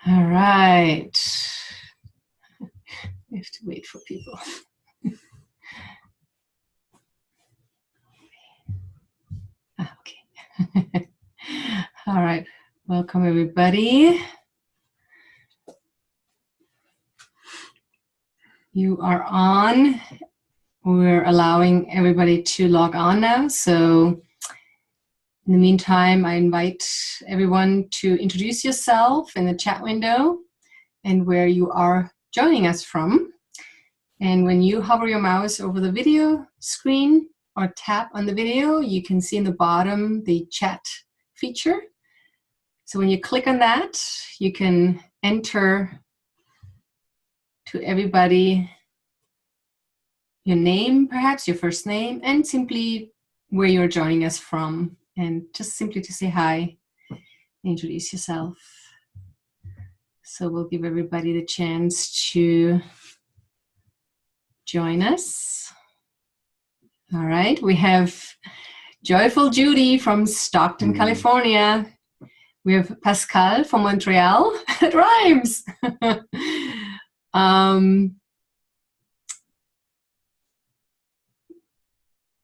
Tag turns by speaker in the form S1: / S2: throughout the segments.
S1: All right. We have to wait for people. Okay. All right. Welcome, everybody. You are on. We're allowing everybody to log on now. So in the meantime, I invite everyone to introduce yourself in the chat window and where you are joining us from. And when you hover your mouse over the video screen or tap on the video, you can see in the bottom the chat feature. So when you click on that, you can enter to everybody your name, perhaps your first name, and simply where you're joining us from. And just simply to say hi, introduce yourself. So we'll give everybody the chance to join us. All right, we have Joyful Judy from Stockton, California. We have Pascal from Montreal. It rhymes.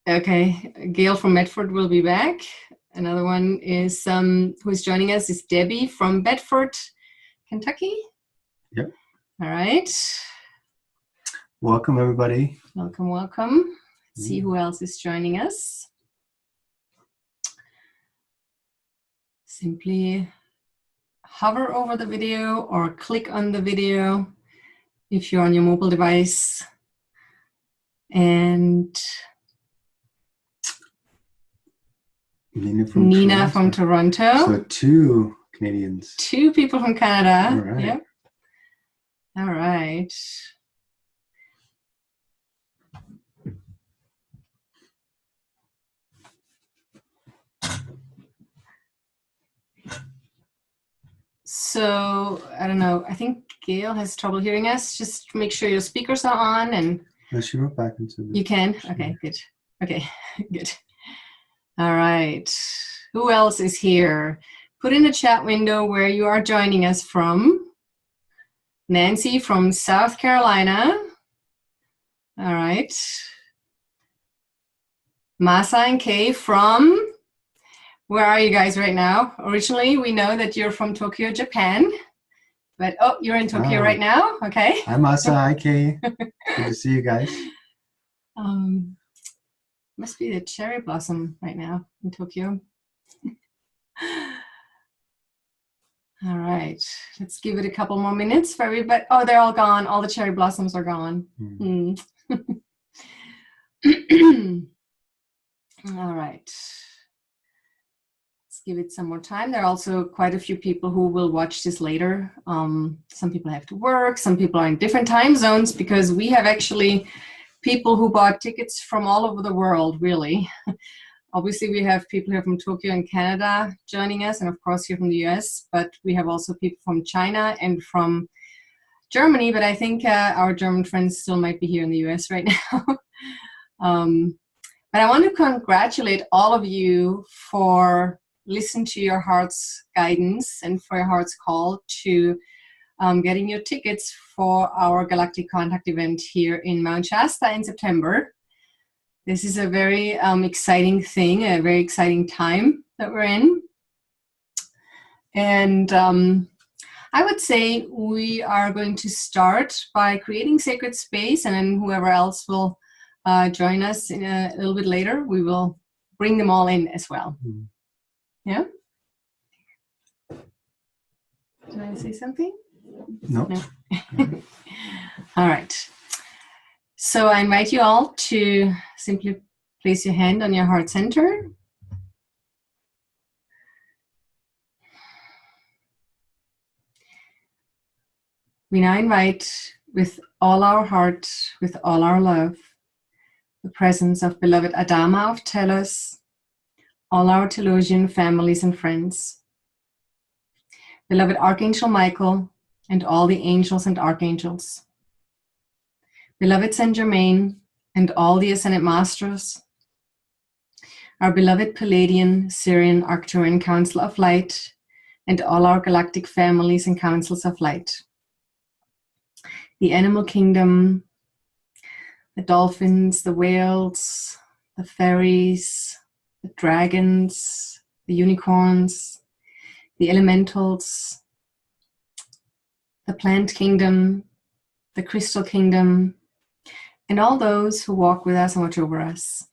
S1: Okay, Gail from Medford will be back. Another one is who is joining us is Debbie from Bedford, Kentucky.
S2: Yep.
S1: All right.
S2: Welcome, everybody.
S1: Welcome, welcome. Let's see who else is joining us. Simply hover over the video or click on the video if you're on your mobile device. And Nina from Toronto.
S2: So 2 Canadians.
S1: 2 people from Canada.
S2: All right.
S1: Yep. All right. So, I don't know. I think Gail has trouble hearing us. Just make sure your speakers are on and...
S2: No, she wrote back into the...
S1: You can? Okay, good. Okay, good. All right. Who else is here? Put in the chat window where you are joining us from. Nancy from South Carolina. All right. Masa and Kay from... Where are you guys right now? Originally, we know that you're from Tokyo, Japan. But, oh, you're in Tokyo right now? Okay.
S2: Hi, Masa. Hi, Kay. Good to see you guys.
S1: Must be the cherry blossom right now in Tokyo. All right. Let's give it a couple more minutes for everybody. Oh, they're all gone. All the cherry blossoms are gone. All right. Give it some more time. There are also quite a few people who will watch this later. Some people have to work, some people are in different time zones because we have actually people who bought tickets from all over the world, really. Obviously, we have people here from Tokyo and Canada joining us, and of course here from the US, but we have also people from China and from Germany, but I think our German friends still might be here in the US right now. But I want to congratulate all of you for listen to your heart's guidance and for your heart's call to getting your tickets for our Galactic Contact event here in Mount Shasta in September. This is a very exciting thing, a very exciting time that we're in. And I would say we are going to start by creating sacred space, and then whoever else will join us in a little bit later, we will bring them all in as well. Yeah? Did I say something?
S2: No.
S1: All right. So I invite you all to simply place your hand on your heart center. We now invite with all our heart, with all our love, the presence of beloved Adama of Tellus, all our Telosian families and friends, beloved Archangel Michael, and all the angels and archangels, beloved Saint Germain, and all the Ascended Masters, our beloved Palladian, Syrian, Arcturian Council of Light, and all our galactic families and councils of light. The animal kingdom, the dolphins, the whales, the fairies, the dragons, the unicorns, the elementals, the plant kingdom, the crystal kingdom, and all those who walk with us and watch over us.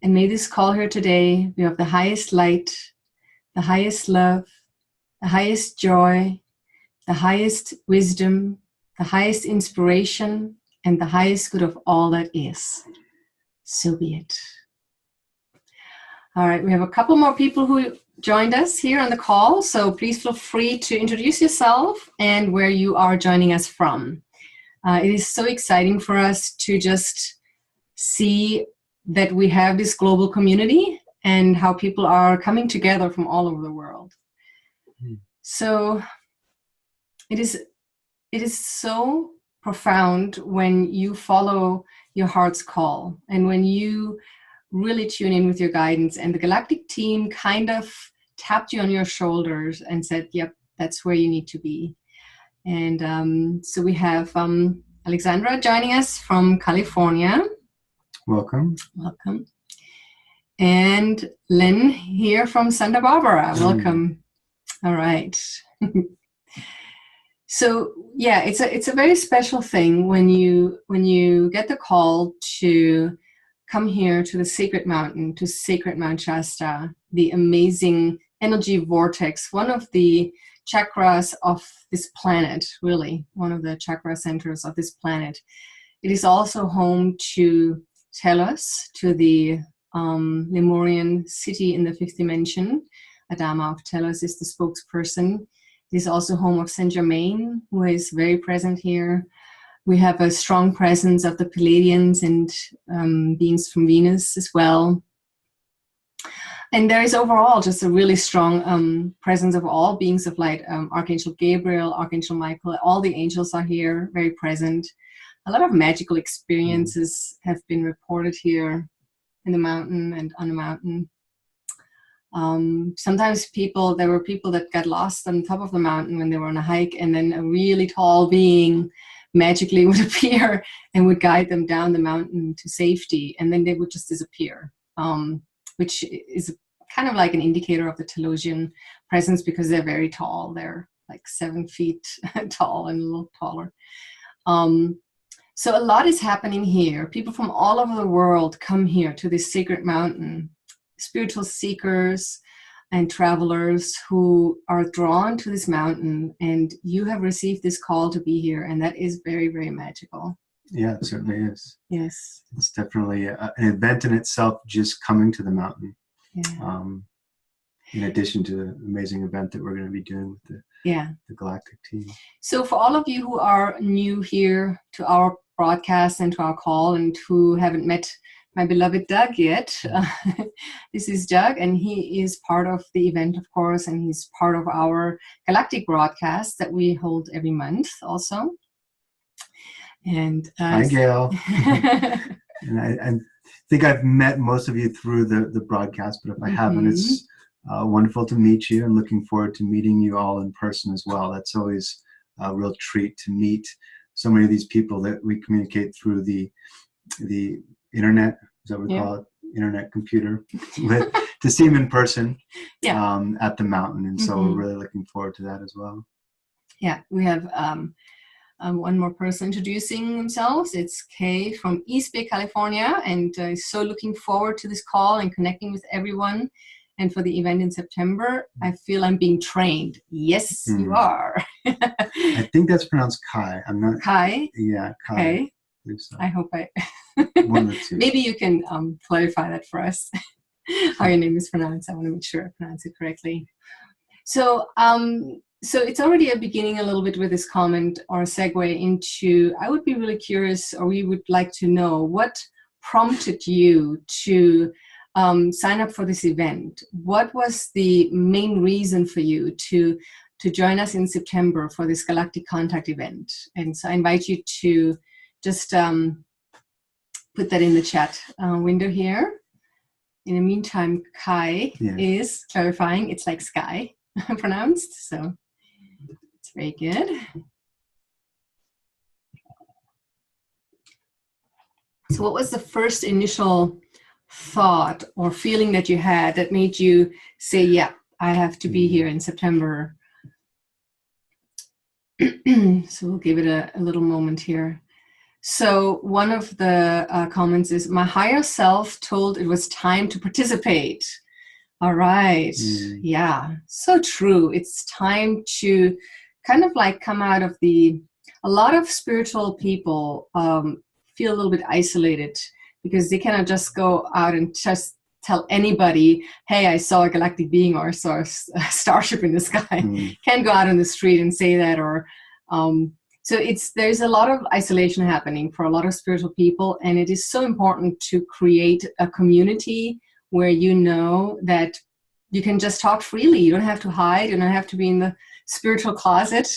S1: And may this call here today be of the highest light, the highest love, the highest joy, the highest wisdom, the highest inspiration, and the highest good of all that is. So be it. All right, we have a couple more people who joined us here on the call, so please feel free to introduce yourself and where you are joining us from. It is so exciting for us to just see that we have this global community and how people are coming together from all over the world. So it is so profound when you follow your heart's call and when you really tune in with your guidance, and the Galactic team kind of tapped you on your shoulders and said, yep, that's where you need to be. And so we have Alexandra joining us from California.
S2: Welcome.
S1: Welcome. And Lynn here from Santa Barbara. Welcome. All right. So yeah, it's a very special thing when you get the call to come here to the sacred mountain, to sacred Mount Shasta, the amazing energy vortex, one of the chakras of this planet, really, one of the chakra centers of this planet. It is also home to Telos, to the Lemurian city in the fifth dimension. Adama of Telos is the spokesperson. It is also home of Saint Germain, who is very present here. We have a strong presence of the Pleiadians and beings from Venus as well. And there is overall just a really strong presence of all beings of light. Archangel Gabriel, Archangel Michael, all the angels are here, very present. A lot of magical experiences have been reported here in the mountain and on the mountain. Sometimes there were people that got lost on top of the mountain when they were on a hike, and then a really tall being magically would appear and would guide them down the mountain to safety, and then they would just disappear, which is kind of like an indicator of the Telosian presence, because they're very tall. They're like 7 feet tall and a little taller. So a lot is happening here. People from all over the world come here to this sacred mountain, spiritual seekers and travelers who are drawn to this mountain, and you have received this call to be here, and that is very, very magical.
S2: Yeah, it certainly is.
S1: Yes.
S2: It's definitely an event in itself, just coming to the mountain.
S1: Yeah.
S2: In addition to the amazing event that we're going to be doing with the Galactic team.
S1: So for all of you who are new here to our broadcast and to our call, and who haven't met my beloved Doug yet, this is Doug, and he is part of the event, of course, and he's part of our Galactic broadcast that we hold every month also. And
S2: hi, Gail. And I think I've met most of you through the broadcast, but if I haven't, it's wonderful to meet you, and looking forward to meeting you all in person as well. That's always a real treat to meet so many of these people that we communicate through the internet, is that what we call it, internet computer, to see them in person at the mountain. And so we're really looking forward to that as well. Yeah,
S1: we have one more person introducing themselves. It's Kay from East Bay, California, and so looking forward to this call and connecting with everyone. And for the event in September, I feel I'm being trained. Yes, you are.
S2: I think that's pronounced Kai. I'm not.
S1: Kai?
S2: Yeah, Kai.
S1: Okay.
S2: So.
S1: I hope I.
S2: One of the two.
S1: Maybe you can clarify that for us, how your name is pronounced. I want to make sure I pronounce it correctly. So, so it's already a beginning a little bit with this comment or segue into, I would be really curious, or we would like to know, what prompted you to sign up for this event? What was the main reason for you to join us in September for this Galactic Contact event? And so I invite you to just put that in the chat window here. In the meantime, Kai is clarifying, it's like sky. pronounced. So it's very good. So what was the first initial thought or feeling that you had that made you say, yeah, I have to be here in September? So we'll give it a little moment here. So one of the comments is, my higher self told it was time to participate. All right. Yeah, so true. It's time to kind of like come out of a lot of spiritual people feel a little bit isolated because they cannot just go out and just tell anybody, hey, I saw a galactic being or I saw a starship in the sky. Can't go out on the street and say that. Or so there's a lot of isolation happening for a lot of spiritual people, and it is so important to create a community where you know that you can just talk freely. You don't have to hide. You don't have to be in the spiritual closet,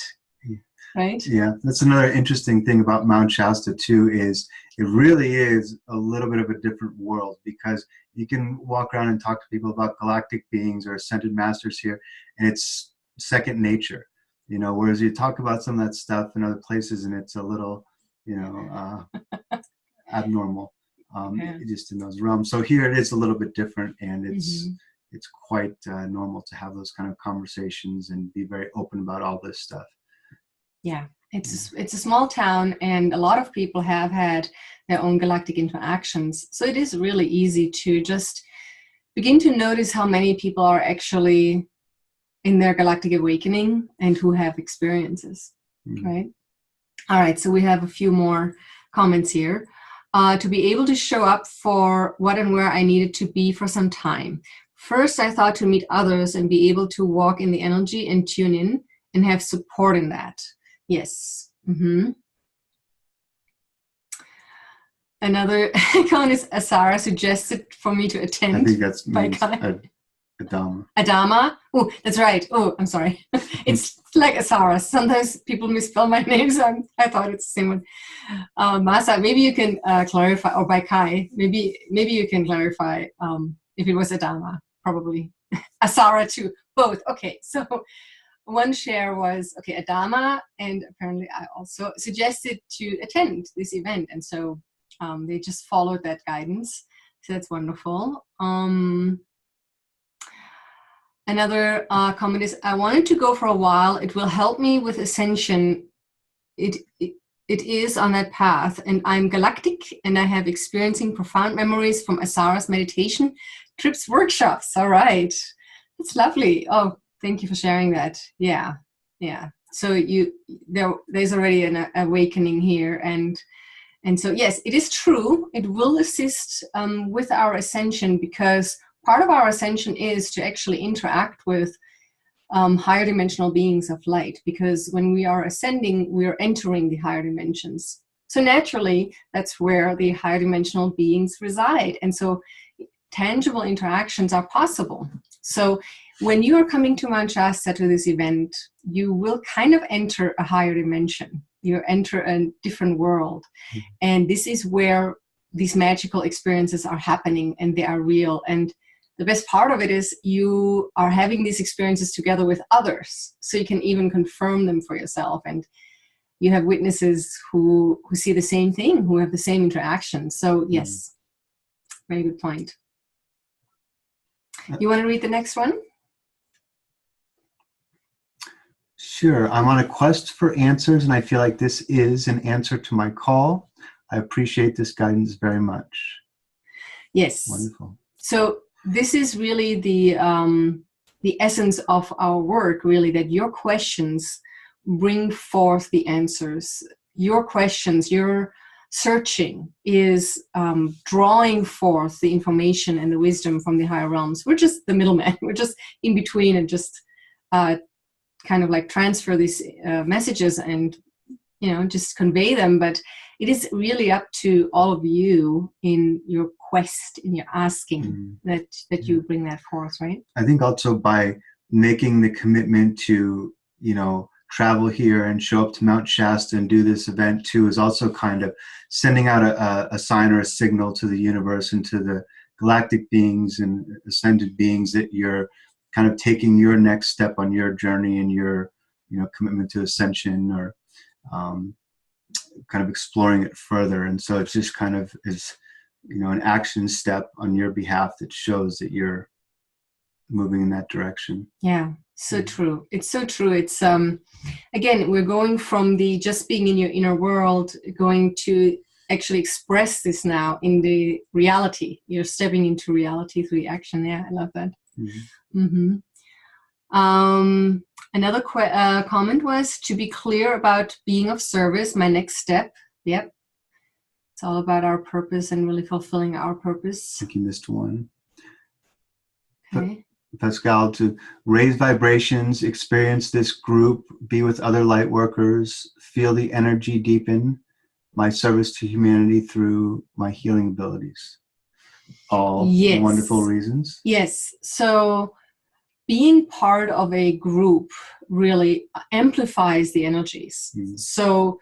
S1: right?
S2: Yeah, that's another interesting thing about Mount Shasta too, is it really is a little bit of a different world, because you can walk around and talk to people about galactic beings or ascended masters here, and it's second nature. You know, whereas you talk about some of that stuff in other places and it's a little, you know, abnormal, just in those realms. So here it is a little bit different, and it's quite normal to have those kind of conversations and be very open about all this stuff.
S1: Yeah, it's a small town, and a lot of people have had their own galactic interactions. So it is really easy to just begin to notice how many people are actually in their galactic awakening and who have experiences, right? All right, so we have a few more comments here. To be able to show up for what and where I needed to be for some time. First, I thought to meet others and be able to walk in the energy and tune in and have support in that. Yes. Another comment is, Asara suggested for me to attend.
S2: I think that's
S1: Adama. Adama? Oh, that's right. Oh, I'm sorry. It's like Asara. Sometimes people misspell my name, so I thought it's the same one. Masa, maybe you can clarify, or by Kai, maybe you can clarify if it was Adama, probably. Asara too, both. Okay, so one share was, okay, Adama, and apparently I also suggested to attend this event, and so they just followed that guidance. So that's wonderful. Another comment is, I wanted to go for a while. It will help me with ascension. It is on that path, and I'm galactic, and I have experiencing profound memories from Asara's meditation trips workshops. All right, that's lovely. Oh, thank you for sharing that. Yeah. So there's already an awakening here, and so yes, it is true. It will assist with our ascension, because part of our ascension is to actually interact with higher dimensional beings of light, because when we are ascending, we are entering the higher dimensions. So naturally, that's where the higher dimensional beings reside. And so tangible interactions are possible. So when you are coming to Mount Shasta to this event, you will kind of enter a higher dimension. You enter a different world. And this is where these magical experiences are happening, and they are real. And the best part of it is you are having these experiences together with others, so you can even confirm them for yourself. And you have witnesses who see the same thing, who have the same interaction. So yes, very good point. You want to read the next one?
S2: Sure. I'm on a quest for answers, and I feel like this is an answer to my call. I appreciate this guidance very much.
S1: Yes.
S2: Wonderful.
S1: So this is really the essence of our work, really, that your questions bring forth the answers. Your questions, your searching is drawing forth the information and the wisdom from the higher realms. We're just the middleman. We're just in between, and just kind of like transfer these messages and, just convey them. But it is really up to all of you in your quest, in your asking, that you bring that forth, right?
S2: I think also by making the commitment to, travel here and show up to Mount Shasta and do this event too, is also kind of sending out a sign or a signal to the universe and to the galactic beings and ascended beings that you're kind of taking your next step on your journey and your, commitment to ascension, or kind of exploring it further. And so it's just kind of is, an action step on your behalf that shows that you're moving in that direction.
S1: Yeah, so true. It's so true. It's again, we're going from the just being in your inner world, going to actually express this now in the reality. You're stepping into reality through the action. Yeah, I love that. Another comment was to be clear about being of service. My next step. Yep. It's all about our purpose and really fulfilling our purpose.
S2: I think you missed one.
S1: Okay.
S2: Pascal, to raise vibrations, experience this group, be with other light workers, feel the energy deepen, my service to humanity through my healing abilities. All wonderful reasons.
S1: Yes. So being part of a group really amplifies the energies. So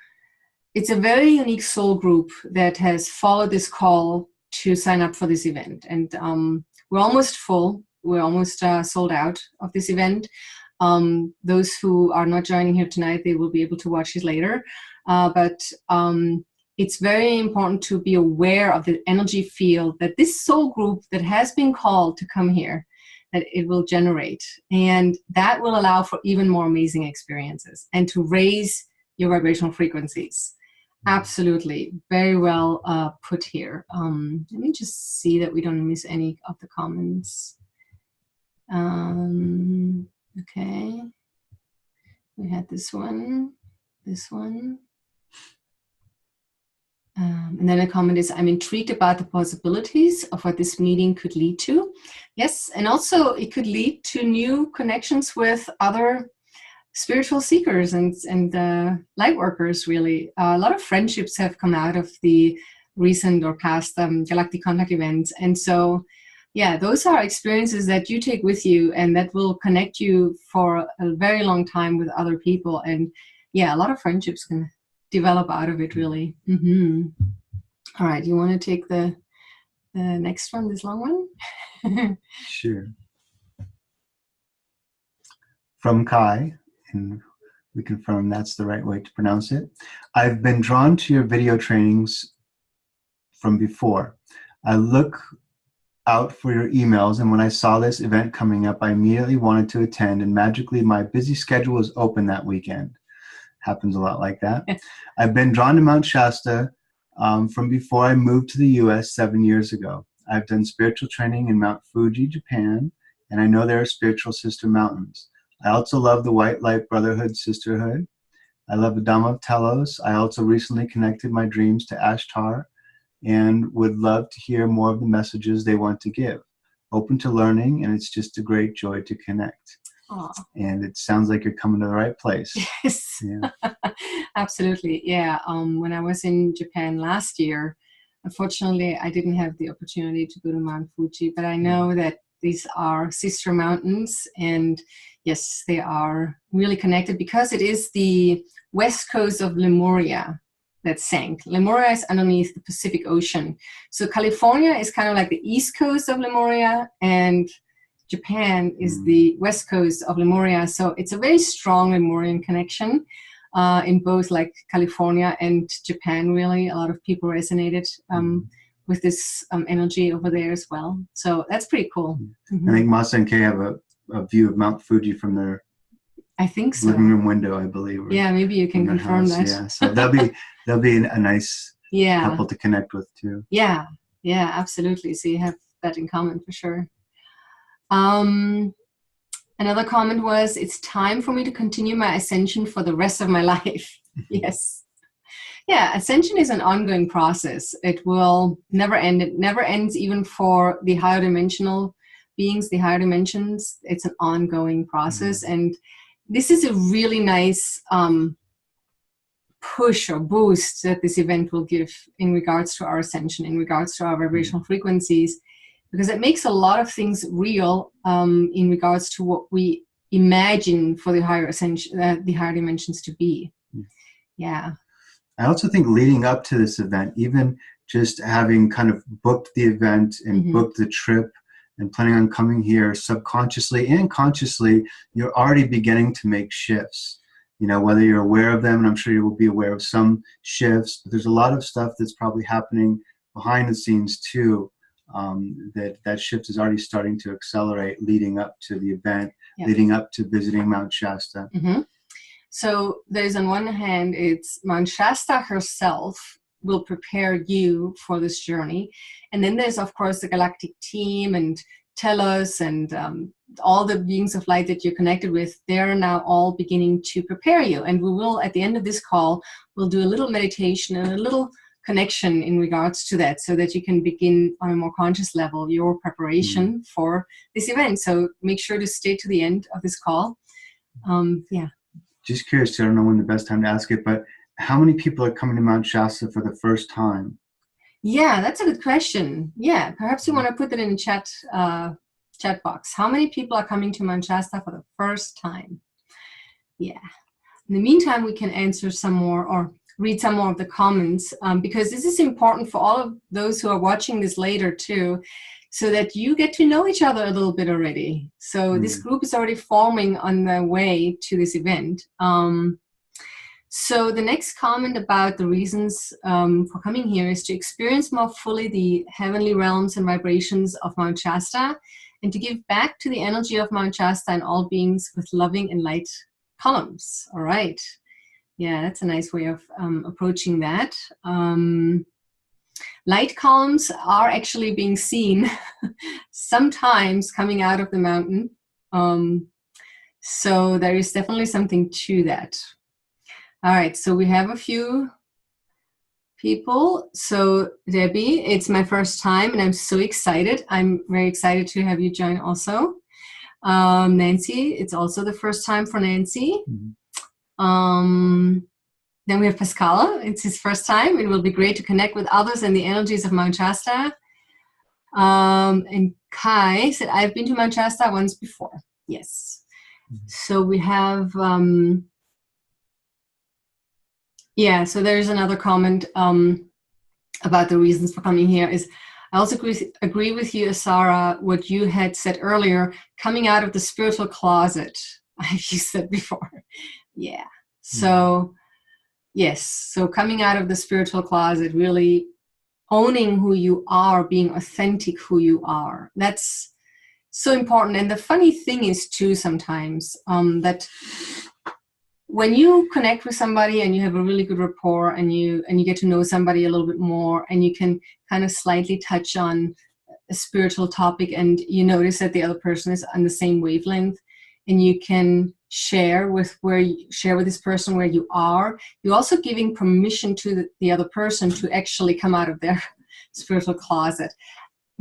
S1: it's a very unique soul group that has followed this call to sign up for this event. And we're almost full. We're almost sold out of this event. Those who are not joining here tonight, they will be able to watch it later. But it's very important to be aware of the energy field that this soul group that has been called to come here, that it will generate. And that will allow for even more amazing experiences and to raise your vibrational frequencies. Absolutely. Very well put here. Let me just see that we don't miss any of the comments. Okay. We had this one. And then a comment is, I'm intrigued about the possibilities of what this meeting could lead to. Yes, and also it could lead to new connections with other spiritual seekers and light workers, really. A lot of friendships have come out of the recent or past Galactic Contact events. And so, yeah, those are experiences that you take with you and that will connect you for a very long time with other people. And yeah, a lot of friendships can develop out of it, really. All right, you want to take the next one, this long one?
S2: Sure. From Kai, and we confirm that's the right way to pronounce it. I've been drawn to your video trainings from before. I look out for your emails, and when I saw this event coming up, I immediately wanted to attend, and magically my busy schedule was open that weekend. Happens a lot like that. I've been drawn to Mount Shasta from before I moved to the US 7 years ago. I've done spiritual training in Mount Fuji, Japan, and I know there are spiritual sister mountains. I also love the White Light Brotherhood Sisterhood. I love the Dhamma of Telos. I also recently connected my dreams to Ashtar and would love to hear more of the messages they want to give. Open to learning, and it's just a great joy to connect.
S1: Aww.
S2: And it sounds like you're coming to the right place.
S1: Yes, yeah. Absolutely. Yeah. When I was in Japan last year, unfortunately, I didn't have the opportunity to go to Mount Fuji, but I know that these are sister mountains, and yes, they are really connected because it is the west coast of Lemuria that sank. Lemuria is underneath the Pacific Ocean. So California is kind of like the east coast of Lemuria, and Japan is the west coast of Lemuria. So it's a very strong Lemurian connection in both like California and Japan, really. A lot of people resonated with this energy over there as well. So that's pretty cool.
S2: I think Masa and Kay have a view of Mount Fuji from their living room window, I believe.
S1: Yeah, maybe you can confirm that.
S2: Yeah, so they'll be a nice couple to connect with too.
S1: Yeah, absolutely. So you have that in common for sure. Another comment was, it's time for me to continue my ascension for the rest of my life. Yes. Yeah, ascension is an ongoing process. It will never end. It never ends even for the higher dimensional beings, the higher dimensions. It's an ongoing process. And this is a really nice push or boost that this event will give in regards to our ascension, in regards to our vibrational frequencies, because it makes a lot of things real in regards to what we imagine for the higher ascension, the higher dimensions to be. Yeah.
S2: I also think leading up to this event, even just having kind of booked the event and booked the trip and planning on coming here subconsciously and consciously, you're already beginning to make shifts. Whether you're aware of them, and I'm sure you will be aware of some shifts, but there's a lot of stuff that's probably happening behind the scenes too. That shift is already starting to accelerate leading up to the event, leading up to visiting Mount Shasta.
S1: Mm-hmm. So there's, on one hand, it's Mount Shasta herself will prepare you for this journey. And then there's, of course, the Galactic team and Telos and all the beings of light that you're connected with. They're now all beginning to prepare you. And we will, at the end of this call, we'll do a little meditation and a little connection in regards to that, so that you can begin on a more conscious level your preparation for this event. So make sure to stay to the end of this call.
S2: Just curious, I don't know when the best time to ask it, but how many people are coming to Mount Shasta for the first time?
S1: Yeah, that's a good question. Yeah, perhaps you want to put that in the chat box. How many people are coming to Mount Shasta for the first time? Yeah. In the meantime, we can answer some more or read some more of the comments, because this is important for all of those who are watching this later too, so that you get to know each other a little bit already. So this group is already forming on the way to this event. So the next comment about the reasons for coming here is to experience more fully the heavenly realms and vibrations of Mount Shasta, and to give back to the energy of Mount Shasta and all beings with loving and light columns. All right. Yeah, that's a nice way of approaching that. Light columns are actually being seen sometimes coming out of the mountain. So there is definitely something to that. All right, so we have a few people. So Debbie, it's my first time and I'm so excited. I'm very excited to have you join also. Nancy, it's also the first time for Nancy. Then we have Pascal. It's his first time. It will be great to connect with others and the energies of Mount Shasta. And Kai said, I've been to Mount Shasta once before. Yes. So we have, so there's another comment about the reasons for coming here is, I also agree with you, Asara, what you had said earlier, coming out of the spiritual closet. I've used that before. Yeah. So, yes. So coming out of the spiritual closet, really owning who you are, being authentic who you are. That's so important. And the funny thing is too, sometimes that when you connect with somebody and you have a really good rapport and you get to know somebody a little bit more, and you can kind of slightly touch on a spiritual topic, and you notice that the other person is on the same wavelength, and you can share with this person where you are, you're also giving permission to the other person to actually come out of their spiritual closet.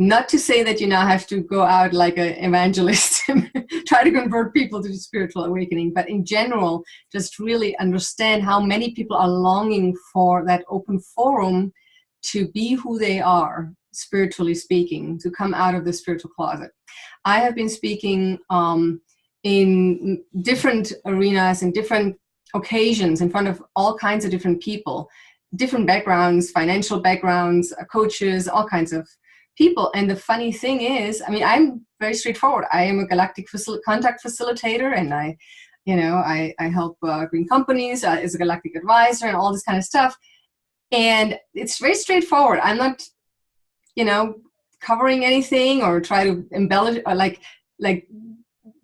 S1: Not to say that you now have to go out like an evangelist and try to convert people to the spiritual awakening, but in general, just really understand how many people are longing for that open forum to be who they are, spiritually speaking, to come out of the spiritual closet. I have been speaking in different arenas and different occasions in front of all kinds of different people, different backgrounds, financial backgrounds, coaches, all kinds of people. And the funny thing is, I mean, I'm very straightforward. I am a Galactic contact facilitator, and I help green companies as a Galactic advisor and all this kind of stuff. And it's very straightforward. I'm not, covering anything or try to embellish or like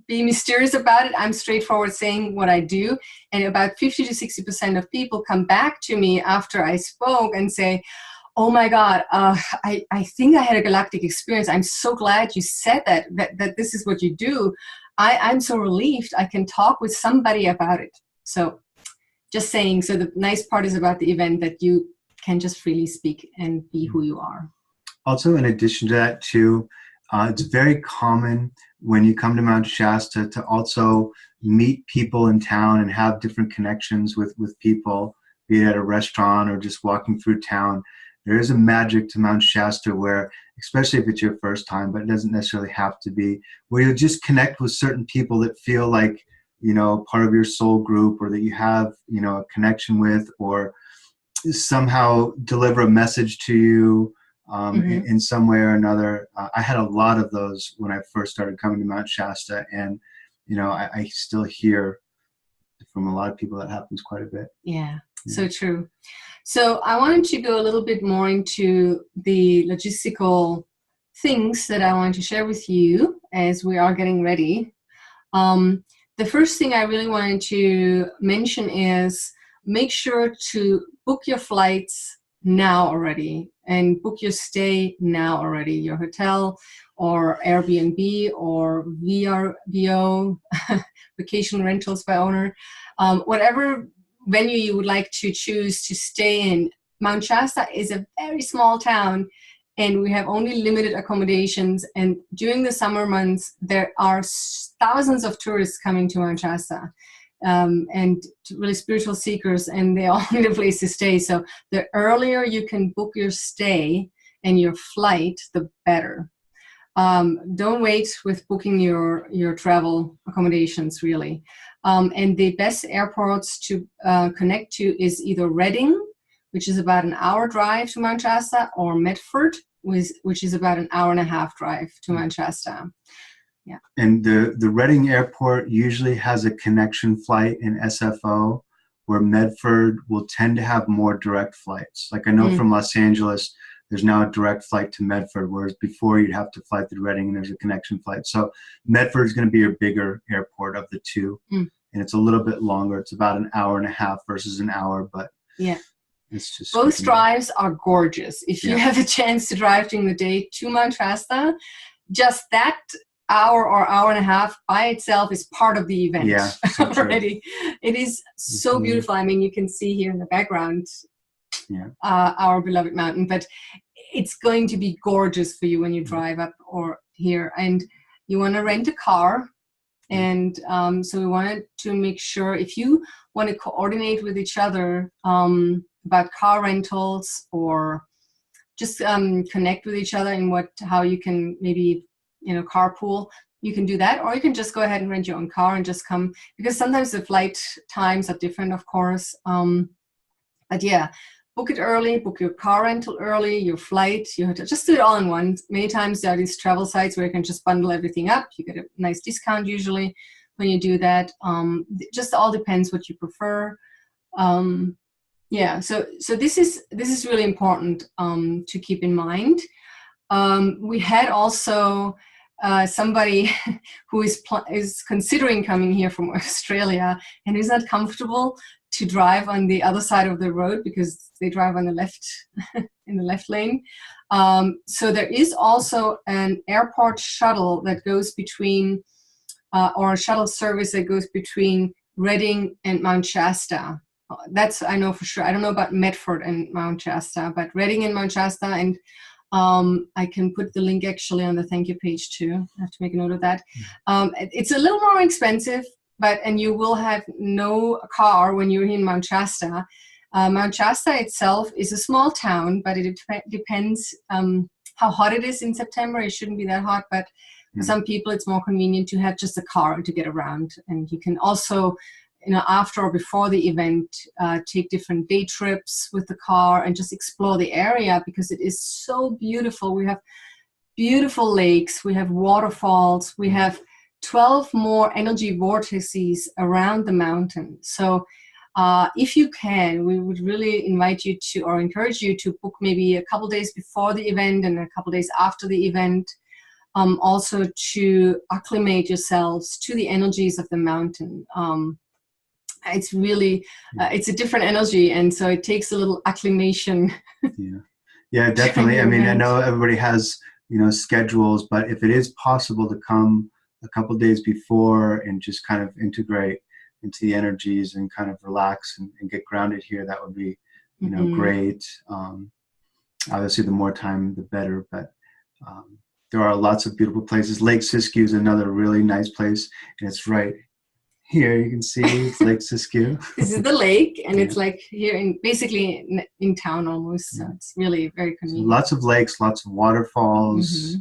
S1: be mysterious about it. I'm straightforward saying what I do. And about 50 to 60% of people come back to me after I spoke and say, oh my God, I think I had a Galactic experience. I'm so glad you said that this is what you do. I'm so relieved I can talk with somebody about it. So just saying, so the nice part is about the event that you can just freely speak and be who you are.
S2: Also, in addition to that too, it's very common when you come to Mount Shasta to also meet people in town and have different connections with people, be it at a restaurant or just walking through town. There is a magic to Mount Shasta where, especially if it's your first time, but it doesn't necessarily have to be, where you just connect with certain people that feel like, part of your soul group, or that you have, a connection with, or somehow deliver a message to you, in some way or another. I had a lot of those when I first started coming to Mount Shasta, and I still hear from a lot of people that happens quite a bit.
S1: Yeah, so true. So I wanted to go a little bit more into the logistical things that I want to share with you as we are getting ready. The first thing I really wanted to mention is make sure to book your flights now already and book your stay now already, your hotel or Airbnb or VRBO, vacation rentals by owner, whatever venue you would like to choose to stay in. Mount Shasta is a very small town and we have only limited accommodations, and during the summer months there are thousands of tourists coming to Mount Shasta, and really spiritual seekers, and they all need a place to stay. So the earlier you can book your stay and your flight, the better. Don't wait with booking your travel accommodations, really. And the best airports to connect to is either Redding, which is about an hour drive to Mount Shasta, or Medford, which is about an hour and a half drive to Mount Shasta. Yeah.
S2: And the Redding Airport usually has a connection flight in SFO, where Medford will tend to have more direct flights. Like I know from Los Angeles, there's now a direct flight to Medford, whereas before you'd have to fly through Redding and there's a connection flight. So Medford is going to be your bigger airport of the two. And it's a little bit longer. It's about an hour and a half versus an hour, but
S1: yeah.
S2: It's just
S1: both drives are gorgeous. If you have a chance to drive during the day to Mount Shasta, just that hour or hour and a half by itself is part of the event already. It is so beautiful. I mean, you can see here in the background our beloved mountain, but it's going to be gorgeous for you when you drive up or here. And you want to rent a car. And so we wanted to make sure, if you want to coordinate with each other about car rentals, or just connect with each other in how you can maybe carpool, you can do that, or you can just go ahead and rent your own car and just come, because sometimes the flight times are different, of course. But yeah, book it early, book your car rental early, your flight, your hotel, just do it all in one. Many times there are these travel sites where you can just bundle everything up. You get a nice discount usually when you do that. It just all depends what you prefer. So this is really important to keep in mind. We had also somebody who is considering coming here from Australia and is not comfortable to drive on the other side of the road because they drive on the left in the left lane. So there is also an airport shuttle that goes between, or a shuttle service that goes between Redding and Mount Shasta. That's, I know for sure. I don't know about Medford and Mount Shasta, but Redding and Mount Shasta, and I can put the link actually on the thank you page too. I have to make a note of that. It's a little more expensive, and you will have no car when you're in Mount Shasta. Mount Shasta itself is a small town, but it depends how hot it is in September. It shouldn't be that hot, but for some people it's more convenient to have just a car to get around. And you can also, after or before the event, take different day trips with the car and just explore the area, because it is so beautiful. We have beautiful lakes, we have waterfalls, we have 12 more energy vortices around the mountain. So if you can, we would really invite you to, or encourage you to, book maybe a couple days before the event and a couple days after the event, also to acclimate yourselves to the energies of the mountain. It's really, it's a different energy, and so it takes a little acclimation.
S2: Yeah, definitely. I mean, I know everybody has, schedules, but if it is possible to come a couple days before and just kind of integrate into the energies and kind of relax and get grounded here, that would be, great. Obviously, the more time, the better, but there are lots of beautiful places. Lake Siskiyou is another really nice place, and it's right here. You can see it's Lake Siskiyou.
S1: This is the lake, and it's like here basically in town almost. So it's really very convenient.
S2: So lots of lakes, lots of waterfalls,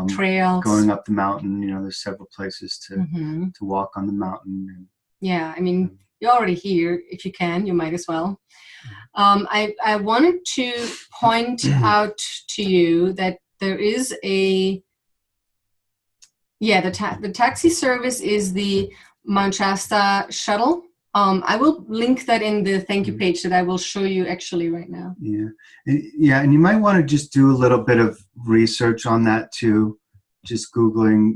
S1: trails
S2: going up the mountain. There's several places to walk on the mountain.
S1: Yeah, I mean, you're already here. If you can, you might as well. I wanted to point out to you that there is the taxi service is the Mount Shasta shuttle. I will link that in the thank you page that I will show you actually right now.
S2: Yeah, and you might want to just do a little bit of research on that too. Just Googling,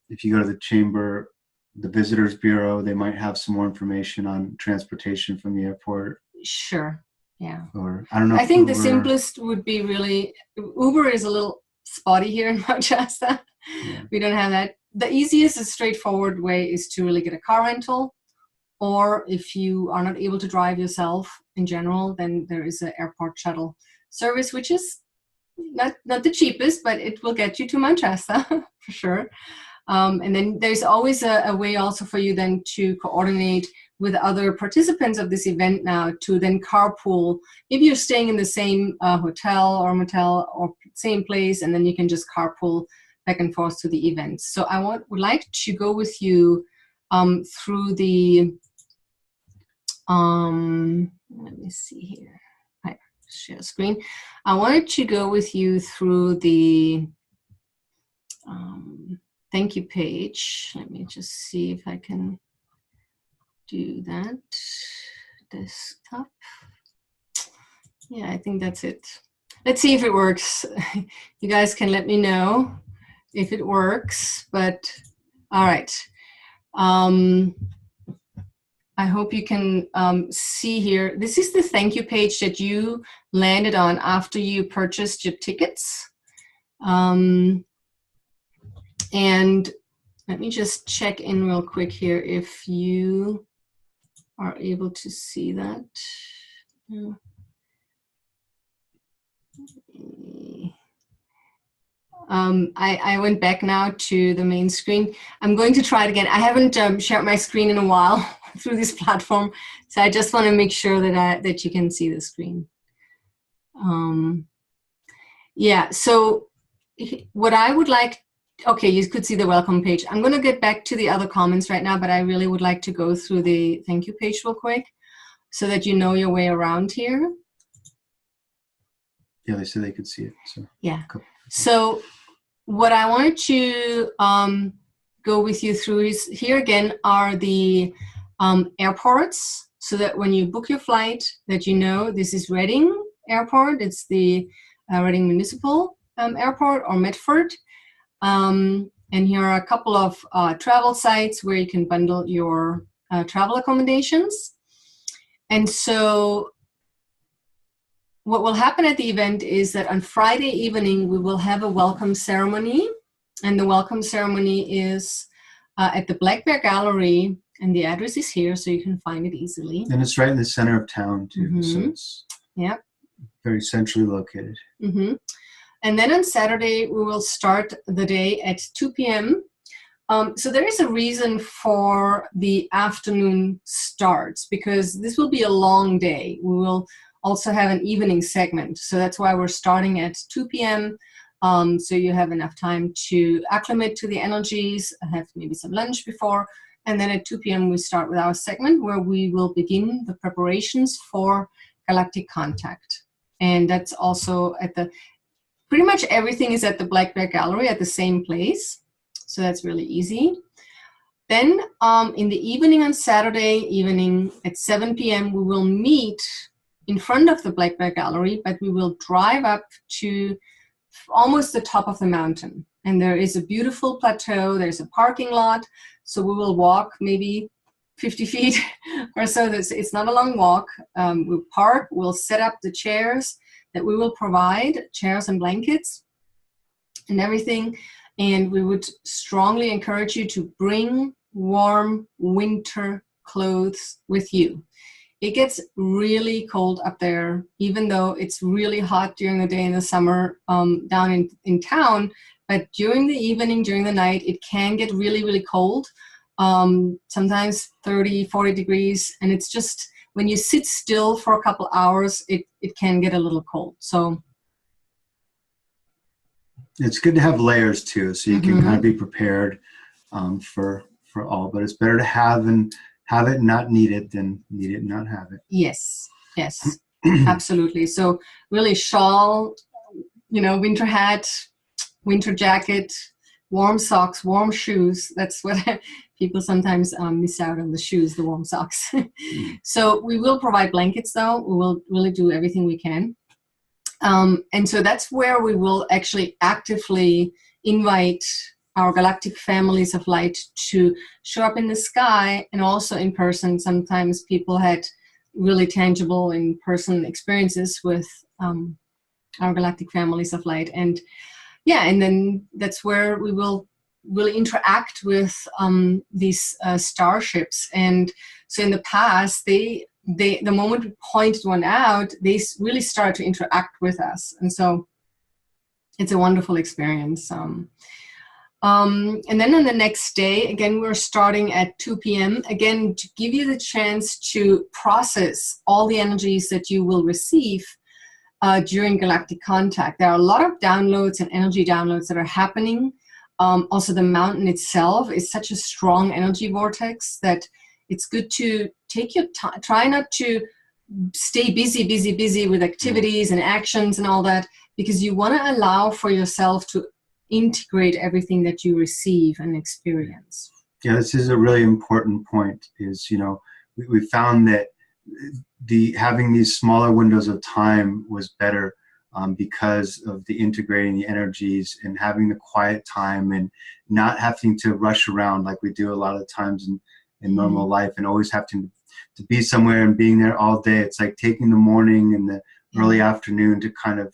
S2: if you go to the chamber, the Visitors Bureau, they might have some more information on transportation from the airport.
S1: Sure. Yeah.
S2: Or I don't know.
S1: I think the simplest would be really Uber is a little spotty here in Mount Shasta. Yeah. We don't have that. The easiest and straightforward way is to really get a car rental, or if you are not able to drive yourself in general, then there is an airport shuttle service, which is not the cheapest, but it will get you to Mount Shasta for sure. And then there's always a way also for you then to coordinate with other participants of this event now to then carpool. Maybe you're staying in the same hotel or motel or same place, and then you can just carpool back and forth to the events. So I would like to go with you through the, let me see here. I share screen. I wanted to go with you through the thank you page. Let me just see if I can do that. Desktop. Yeah, I think that's it. Let's see if it works. You guys can let me know if it works, but all right. I hope you can see here. This is the thank you page that you landed on after you purchased your tickets. And let me just check in real quick here if you are able to see that. I went back now to the main screen. I'm going to try it again. I haven't shared my screen in a while through this platform, so I just want to make sure that you can see the screen. Yeah, so what I would like, okay, you could see the welcome page. I'm going to get back to the other comments right now, but I really would like to go through the thank you page real quick so that you know your way around here.
S2: Yeah, they said they could see it. So
S1: yeah. So what I wanted to go with you through is here again are the airports, so that when you book your flight, that you know this is Reading Airport. It's the Reading Municipal Airport or Medford. And here are a couple of travel sites where you can bundle your travel accommodations. And so what will happen at the event is that on Friday evening, we will have a welcome ceremony. And the welcome ceremony is at the Black Bear Gallery. And the address is here, so you can find it easily. And
S2: it's right in the center of town, too. Mm-hmm. So it's very centrally located.
S1: Mm-hmm. And then on Saturday, we will start the day at 2 p.m. So there is a reason for the afternoon starts, because this will be a long day. We will also have an evening segment. So that's why we're starting at 2 p.m. So you have enough time to acclimate to the energies, have maybe some lunch before. And then at 2 p.m. we start with our segment where we will begin the preparations for Galactic Contact. And that's also at the, pretty much everything is at the Black Bear Gallery at the same place. So that's really easy. Then in the evening on Saturday evening at 7 p.m. we will meet in front of the Black Bear Gallery, but we will drive up to almost the top of the mountain. And there is a beautiful plateau, there's a parking lot, so we will walk maybe 50 feet or so. It's not a long walk. We'll park, we'll set up the chairs that we will provide, chairs and blankets and everything. And we would strongly encourage you to bring warm winter clothes with you. It gets really cold up there, even though it's really hot during the day in the summer down in town. But during the evening, during the night, it can get really, really cold. Sometimes 30, 40 degrees. And it's just, when you sit still for a couple hours, it can get a little cold. So
S2: it's good to have layers too, so you can kind of be prepared for all. But it's better to have and have it, not need it, then need it, not have it.
S1: Yes, yes, absolutely. So really shawl, winter hat, winter jacket, warm socks, warm shoes. That's what people sometimes miss out on, the shoes, the warm socks. So we will provide blankets though. We will really do everything we can. And so that's where we will actually actively invite our galactic families of light to show up in the sky and also in person. Sometimes people had really tangible in-person experiences with our galactic families of light. And then that's where we will really interact with these starships. And so in the past, the moment we pointed one out, they really started to interact with us. And so it's a wonderful experience. And then on the next day, again, we're starting at 2 p.m. Again, to give you the chance to process all the energies that you will receive during galactic contact. There are a lot of downloads and energy downloads that are happening. Also, the mountain itself is such a strong energy vortex that it's good to take your time. Try not to stay busy with activities and actions and all that, because you want to allow for yourself to integrate everything that you receive and experience.
S2: Yeah, this is a really important point. Is we found that having these smaller windows of time was better because of the integrating the energies and having the quiet time and not having to rush around like we do a lot of times in normal life, and always having to be somewhere and being there all day. It's like taking the morning and the early afternoon to kind of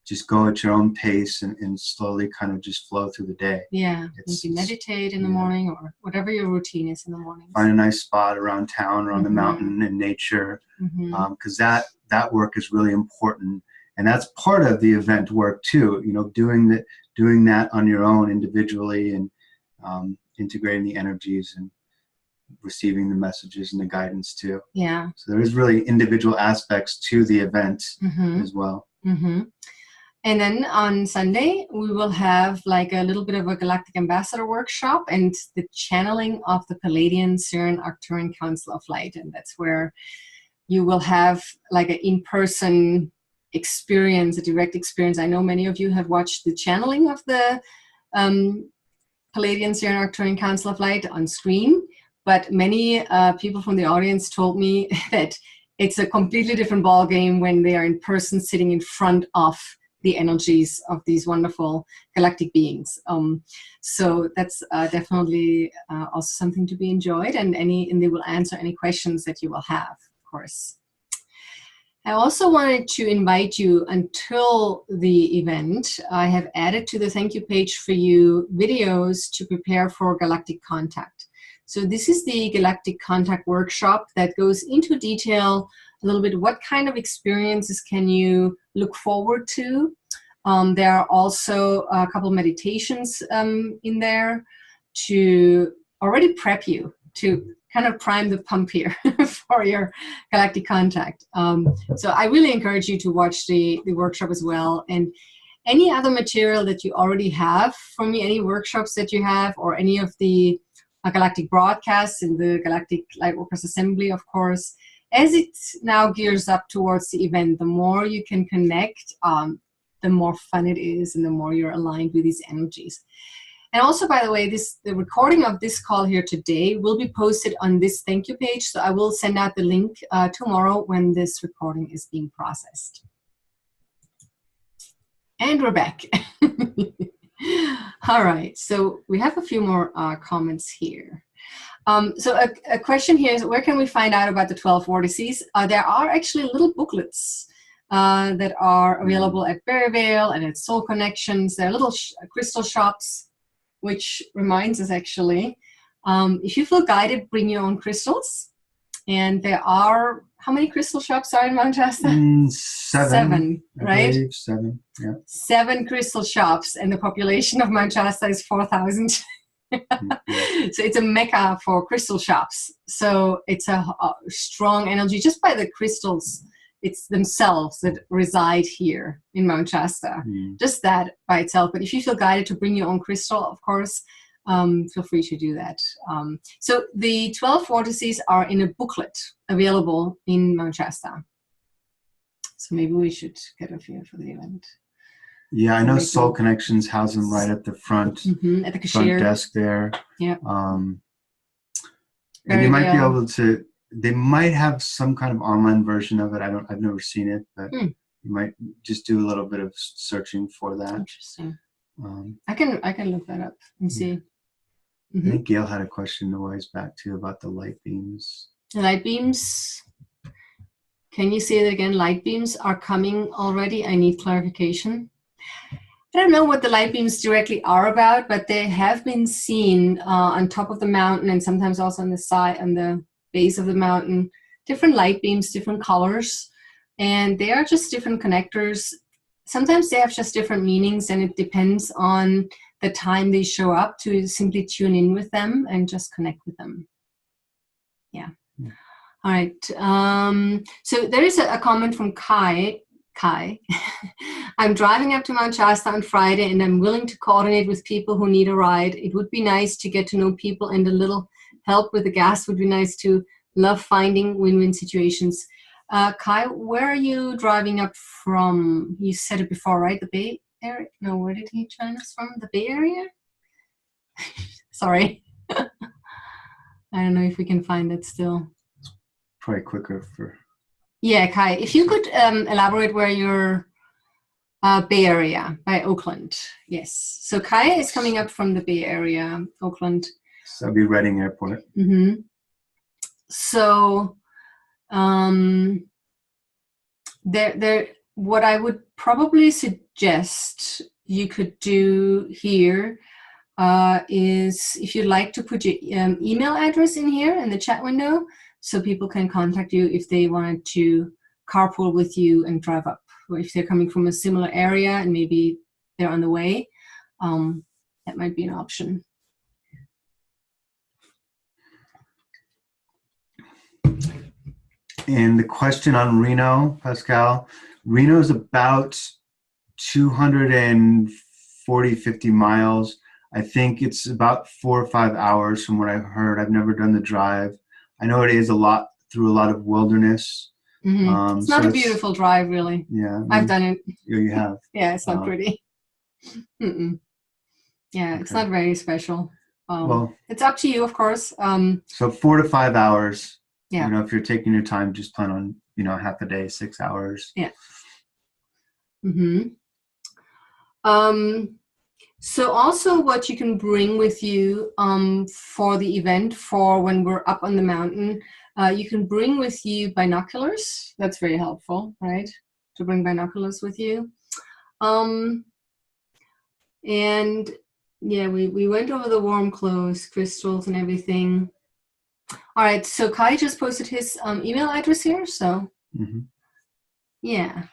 S2: just go at your own pace and slowly kind of just flow through the day.
S1: Yeah, maybe meditate in the morning or whatever your routine is in the morning.
S2: Find a nice spot around town or on the mountain in nature, because that work is really important. And that's part of the event work too, doing that on your own individually and integrating the energies and receiving the messages and the guidance too.
S1: Yeah.
S2: So there is really individual aspects to the event as well.
S1: And then on Sunday, we will have like a little bit of a Galactic Ambassador workshop and the channeling of the Palladian, Syrian, Arcturian Council of Light. And that's where you will have like an in-person experience, a direct experience. I know many of you have watched the channeling of the Palladian, Syrian, Arcturian Council of Light on screen, but many people from the audience told me that it's a completely different ballgame when they are in person sitting in front of the energies of these wonderful galactic beings. So that's definitely also something to be enjoyed, and they will answer any questions that you will have, of course. I also wanted to invite you until the event. I have added to the thank you page for you videos to prepare for Galactic Contact. So this is the Galactic Contact workshop that goes into detail a little bit what kind of experiences can you look forward to. There are also a couple meditations in there to already prep you to kind of prime the pump here for your Galactic Contact. So I really encourage you to watch the workshop as well. And any other material that you already have from me, any workshops that you have, or any of the Galactic broadcasts in the Galactic Lightworkers Assembly, of course, as it now gears up towards the event, the more you can connect, the more fun it is and the more you're aligned with these energies. And also, by the way, the recording of this call here today will be posted on this thank you page. So I will send out the link tomorrow when this recording is being processed. And we're back. All right, so we have a few more comments here. So a question here is, where can we find out about the 12 vortices? There are actually little booklets that are available at Berryvale and at Soul Connections. There are little crystal shops, which reminds us actually, if you feel guided, bring your own crystals. And there are, how many crystal shops are in Mount Shasta? Seven, right?
S2: 7, yeah.
S1: 7 crystal shops, and the population of Mount Shasta is 4,000. So it's a mecca for crystal shops. So it's a strong energy just by the crystals. It's themselves that reside here in Mount Shasta. Just that by itself. But if you feel guided to bring your own crystal, of course, feel free to do that. So the 12 vortices are in a booklet available in Mount Shasta. So maybe we should get a few for the event.
S2: Yeah, I know Soul Connections has them right at the front,
S1: at the
S2: front desk there.
S1: Yeah.
S2: And they might be able to. They might have some kind of online version of it. I've never seen it, but you might just do a little bit of searching for that.
S1: Interesting. I can look that up and see.
S2: I think Gail had a question a ways back too about the light beams.
S1: The light beams. Can you say that again? Light beams are coming already. I need clarification. I don't know what the light beams directly are about, but they have been seen on top of the mountain and sometimes also on the side, on the base of the mountain. Different light beams, different colors, and they are just different connectors. Sometimes they have just different meanings, and it depends on the time they show up to simply tune in with them and just connect with them. Yeah. All right. So there is a comment from Kai. I'm driving up to Mount Shasta on Friday, and I'm willing to coordinate with people who need a ride. It would be nice to get to know people, and a little help with the gas would be nice too. Love finding win-win situations. Kai, where are you driving up from? You said it before, right? The Bay Area? No, where did he join us from? The Bay Area? Sorry. I don't know if we can find it still.
S2: Probably quicker for...
S1: Yeah, Kai, if you could elaborate where you're... Bay Area, by Oakland. Yes. So Kai is coming up from the Bay Area, Oakland.
S2: So that'd be Reading Airport.
S1: So what I would probably suggest you could do here is, if you'd like to put your email address in here in the chat window, so people can contact you if they wanted to carpool with you and drive up, or if they're coming from a similar area and maybe they're on the way, that might be an option.
S2: And the question on Reno, Pascal, Reno is about 240, 50 miles. I think it's about 4 or 5 hours from what I've heard. I've never done the drive. I know it is through a lot of wilderness.
S1: It's not a beautiful drive, really.
S2: Yeah.
S1: I've done it.
S2: You have?
S1: Yeah, it's not pretty. Yeah, okay. It's not very special. Well, it's up to you, of course.
S2: So 4 to 5 hours.
S1: Yeah.
S2: You know, if you're taking your time, just plan on, half a day, 6 hours.
S1: Yeah. So also what you can bring with you for the event, for when we're up on the mountain, you can bring with you binoculars. That's very helpful, right? To bring binoculars with you. And yeah, we went over the warm clothes, crystals and everything. All right, so Kai just posted his email address here, so yeah.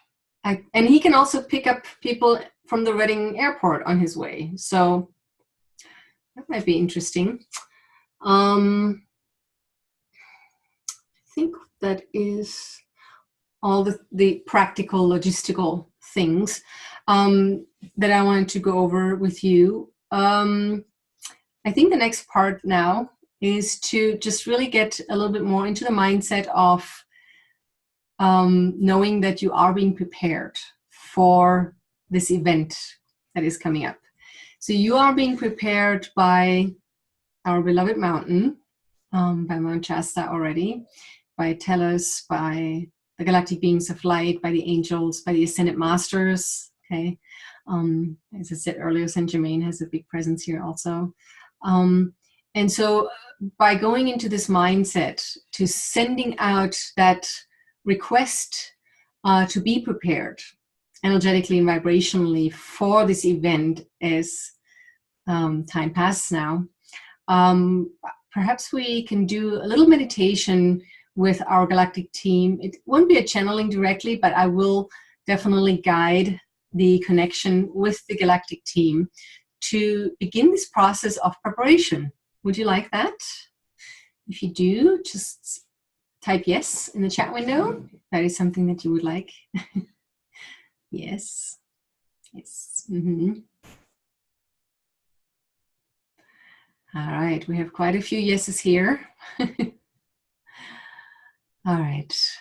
S1: And he can also pick up people from the Reading Airport on his way, so that might be interesting. I think that is all the practical logistical things that I wanted to go over with you. I think the next part now is to just really get a little bit more into the mindset of knowing that you are being prepared for this event that is coming up. So you are being prepared by our beloved mountain, by Mount Shasta already, by Tellus, by the galactic beings of light, by the angels, by the ascended masters. Okay, as I said earlier, Saint Germain has a big presence here also. And so by going into this mindset, to sending out that request to be prepared energetically and vibrationally for this event as time passes now, perhaps we can do a little meditation with our galactic team. It won't be a channeling directly, but I will definitely guide the connection with the galactic team to begin this process of preparation. Would you like that? If you do, just type yes in the chat window. That is something that you would like. Yes. Yes. All right, we have quite a few yeses here. All right,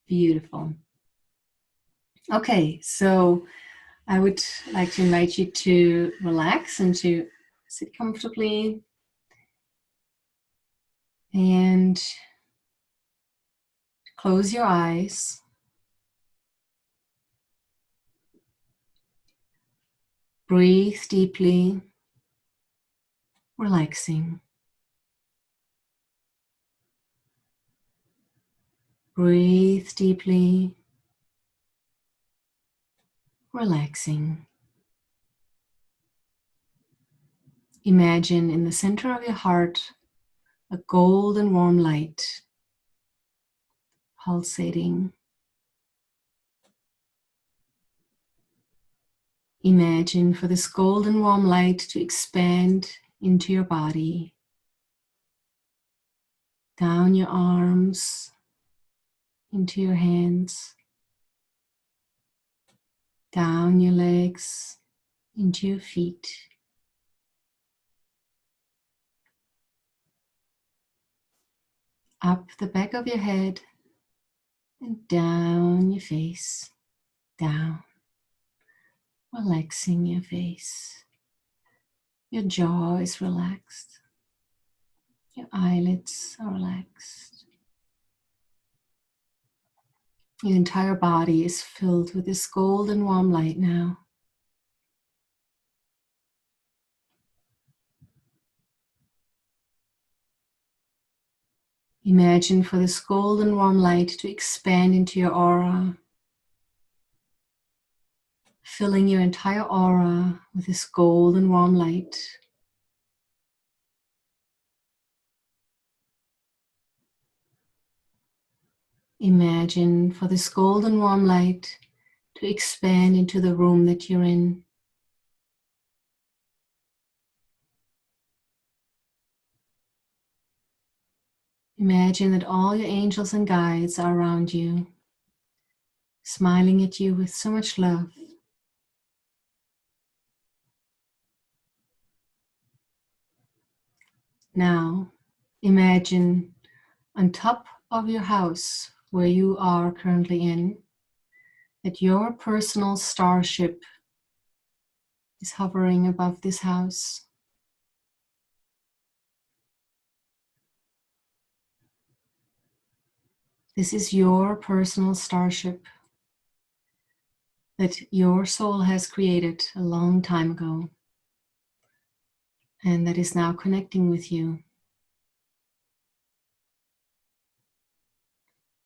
S1: beautiful. Okay, so I would like to invite you to relax and to sit comfortably and close your eyes. Breathe deeply, relaxing. Breathe deeply, relaxing. Imagine in the center of your heart a golden warm light pulsating. Imagine for this golden warm light to expand into your body, down your arms, into your hands, down your legs, into your feet. Up the back of your head and down your face, down, relaxing your face. Your jaw is relaxed. Your eyelids are relaxed. Your entire body is filled with this golden warm light now. Imagine for this golden warm light to expand into your aura, filling your entire aura with this golden warm light. Imagine for this golden warm light to expand into the room that you're in. Imagine that all your angels and guides are around you, smiling at you with so much love. Now, imagine on top of your house where you are currently in, that your personal starship is hovering above this house. This is your personal starship that your soul has created a long time ago and that is now connecting with you.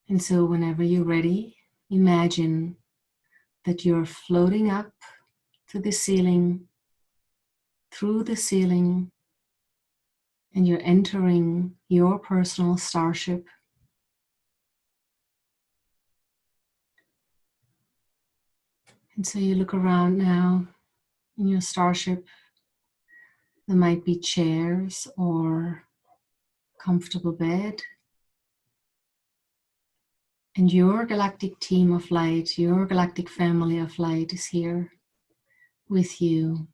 S1: And so whenever you're ready, imagine that you're floating up to the ceiling, through the ceiling, and you're entering your personal starship. And so you look around now in your starship. There might be chairs or comfortable bed. And your galactic team of light, your galactic family of light is here with you.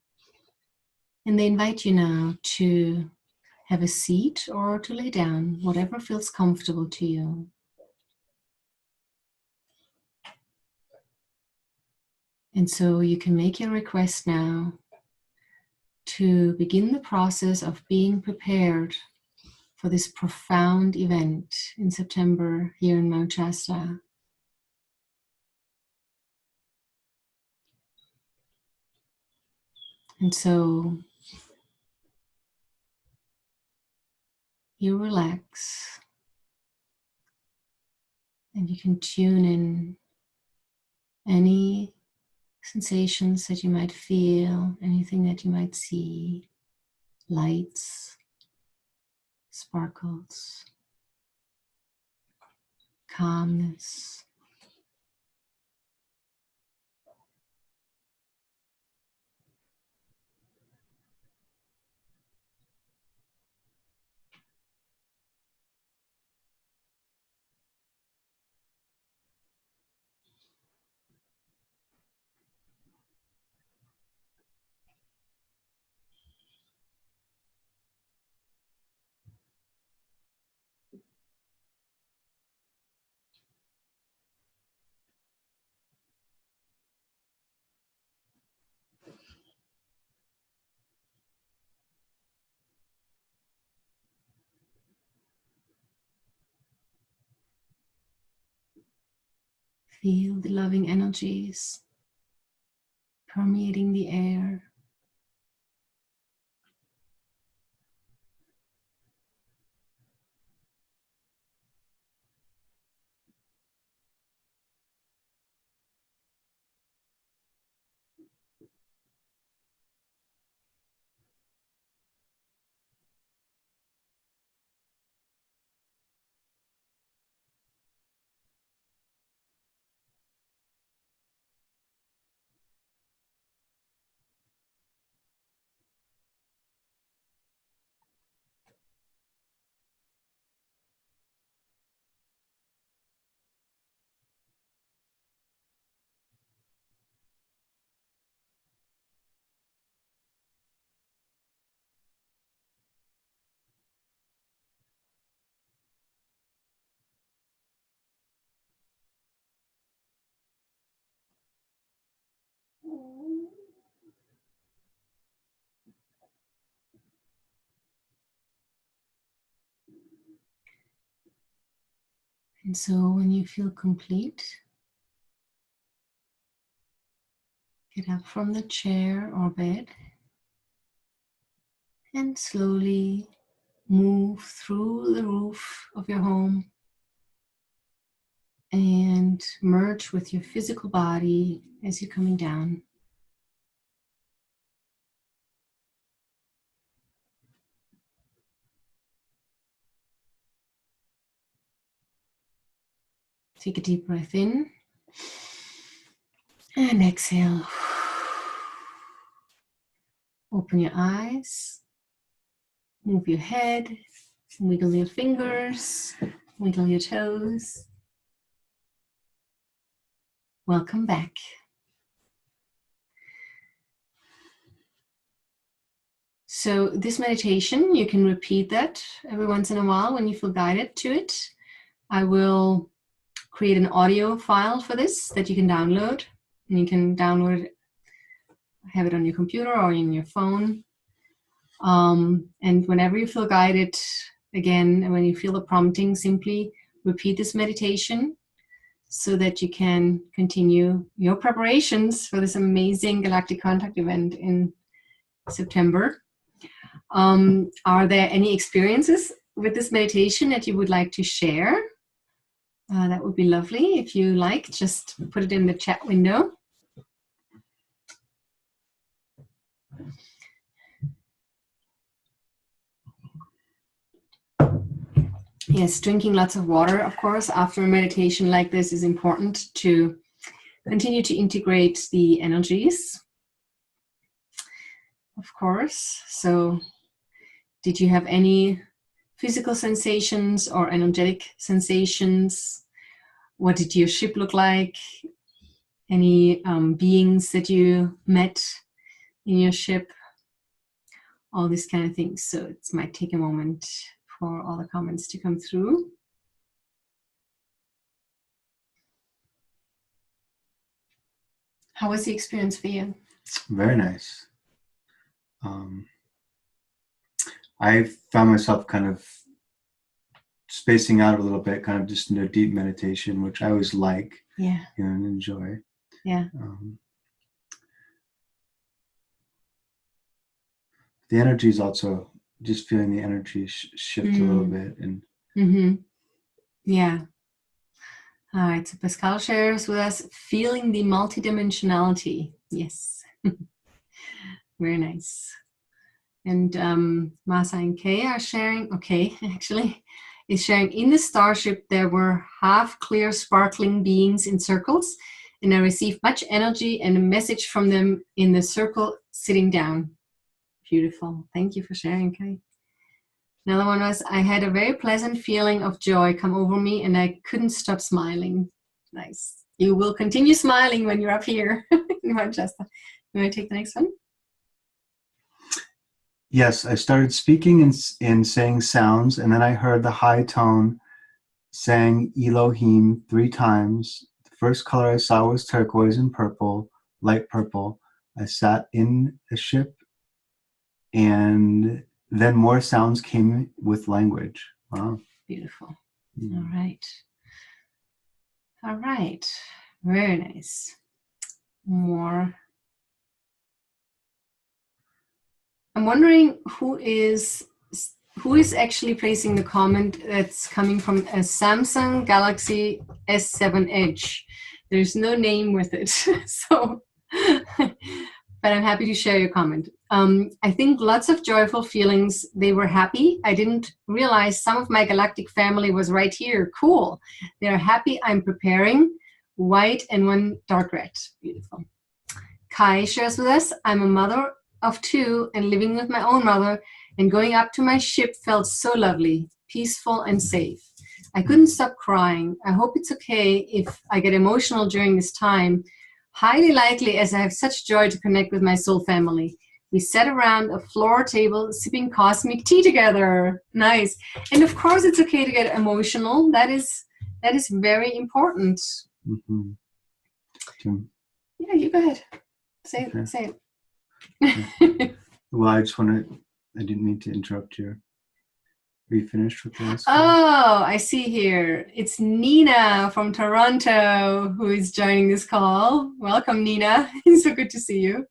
S1: And they invite you now to have a seat or to lay down, whatever feels comfortable to you. And so you can make your request now to begin the process of being prepared for this profound event in September here in Mount Shasta. And so you relax and you can tune in any sensations that you might feel, anything that you might see, lights, sparkles, calmness. Feel the loving energies permeating the air. And so when you feel complete, get up from the chair or bed and slowly move through the roof of your home and merge with your physical body as you're coming down. Take a deep breath in and exhale. Open your eyes, move your head, wiggle your fingers, wiggle your toes. Welcome back. So this meditation, you can repeat that every once in a while when you feel guided to it. I will create an audio file for this that you can download. And you can download it, have it on your computer or in your phone. And whenever you feel guided, again, and when you feel the prompting, simply repeat this meditation so that you can continue your preparations for this amazing Galactic Contact event in September. Are there any experiences with this meditation that you would like to share? That would be lovely. If you like, just put it in the chat window. Yes, drinking lots of water, of course, after a meditation like this is important to continue to integrate the energies, of course. So, did you have any physical sensations or energetic sensations? What did your ship look like? Any beings that you met in your ship? All these kind of things. So it might take a moment for all the comments to come through. How was the experience for you?
S2: Very nice. I found myself kind of spacing out a little bit, kind of just in a deep meditation, which I always like, and enjoy.
S1: Yeah.
S2: The energy is also just feeling the energy shift a little bit, and
S1: yeah. All right. So Pascal shares with us feeling the multidimensionality. Yes. Very nice. And Masa and Kay are sharing. Okay, actually, is sharing in the starship there were half clear, sparkling beings in circles, and I received much energy and a message from them in the circle sitting down. Beautiful. Thank you for sharing, Kay. Another one was, I had a very pleasant feeling of joy come over me and I couldn't stop smiling. Nice. You will continue smiling when you're up here in Manchester. You want to take the next one?
S2: Yes, I started speaking and saying sounds, and then I heard the high tone saying Elohim 3 times. The first color I saw was turquoise and purple, light purple. I sat in a ship, and then more sounds came with language. Wow.
S1: Beautiful. All right. All right. Very nice. More. I'm wondering who is actually placing the comment that's coming from a Samsung Galaxy S7 Edge. There's no name with it, so but I'm happy to share your comment. I think lots of joyful feelings. They were happy. I didn't realize some of my galactic family was right here. Cool. They're happy I'm preparing. White and one dark red. Beautiful. Kai shares with us, I'm a mother of 2 and living with my own mother, and going up to my ship felt so lovely, peaceful and safe. I couldn't stop crying. I hope it's okay if I get emotional during this time. Highly likely, as I have such joy to connect with my soul family. We sat around a floor table sipping cosmic tea together. Nice. And of course it's okay to get emotional. That is very important.
S2: Mm-hmm.
S1: Yeah, you go ahead. Say
S2: Okay.
S1: Say it.
S2: Okay. Well, I didn't mean to interrupt you. Are you finished with this?
S1: Oh, I see here. It's Nina from Toronto who is joining this call. Welcome, Nina. It's so good to see you.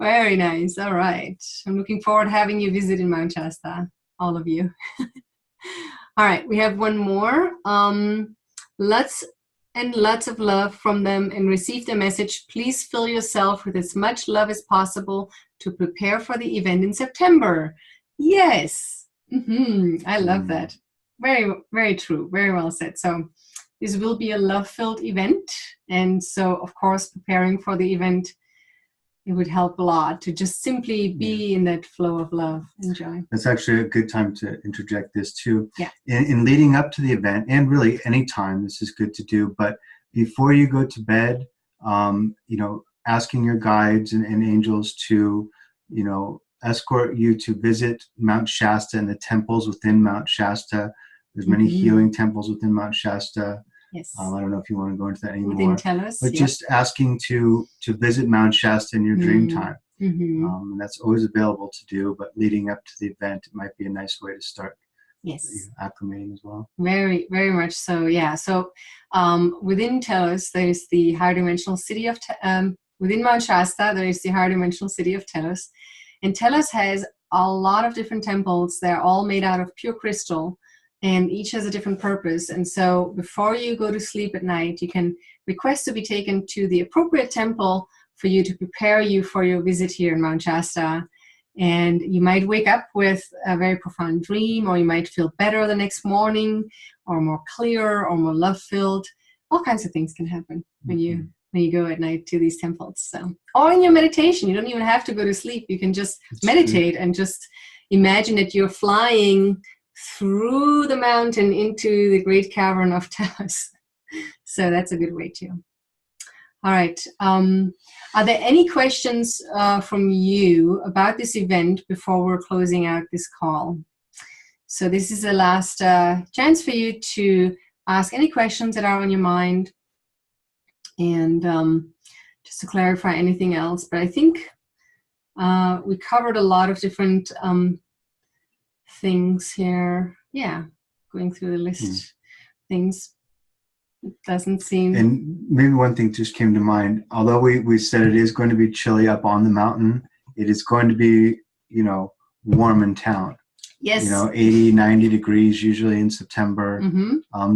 S1: Very nice. All right. I'm looking forward to having you visit in Mount Shasta, all of you. All right. We have one more. Lots and lots of love from them, and receive the message. Please fill yourself with as much love as possible to prepare for the event in September. Yes. I love that. Very, very true. Very well said. So this will be a love-filled event. And so, of course, preparing for the event, it would help a lot to just simply be in that flow of love and joy.
S2: That's actually a good time to interject this too.
S1: Yeah.
S2: In leading up to the event, and really any time, this is good to do. But before you go to bed, asking your guides and angels to, escort you to visit Mount Shasta and the temples within Mount Shasta. There's many healing temples within Mount Shasta.
S1: Yes.
S2: I don't know if you want to go into that anymore.
S1: Within Tellus,
S2: but just asking to visit Mount Shasta in your dream time. And that's always available to do, but leading up to the event, it might be a nice way to start acclimating as well.
S1: Very, very much so, yeah. So within Tellus, there's the higher dimensional city of, within Mount Shasta, there is the higher dimensional city of Tellus. And Tellus has a lot of different temples. They're all made out of pure crystal, and each has a different purpose. And so before you go to sleep at night, you can request to be taken to the appropriate temple for you to prepare you for your visit here in Mount Shasta. And you might wake up with a very profound dream, or you might feel better the next morning, or more clear, or more love-filled. All kinds of things can happen when you go at night to these temples. So, or in your meditation, you don't even have to go to sleep. You can just meditate and just imagine that you're flying through the mountain into the great cavern of Tellus. So that's a good way too. All right. Are there any questions from you about this event before we're closing out this call? So this is the last chance for you to ask any questions that are on your mind, and just to clarify anything else. But I think we covered a lot of different things here. Yeah, going through the list, things. It doesn't seem.
S2: And maybe one thing just came to mind. Although we said it is going to be chilly up on the mountain, it is going to be, warm in town.
S1: Yes.
S2: 80, 90 degrees usually in September.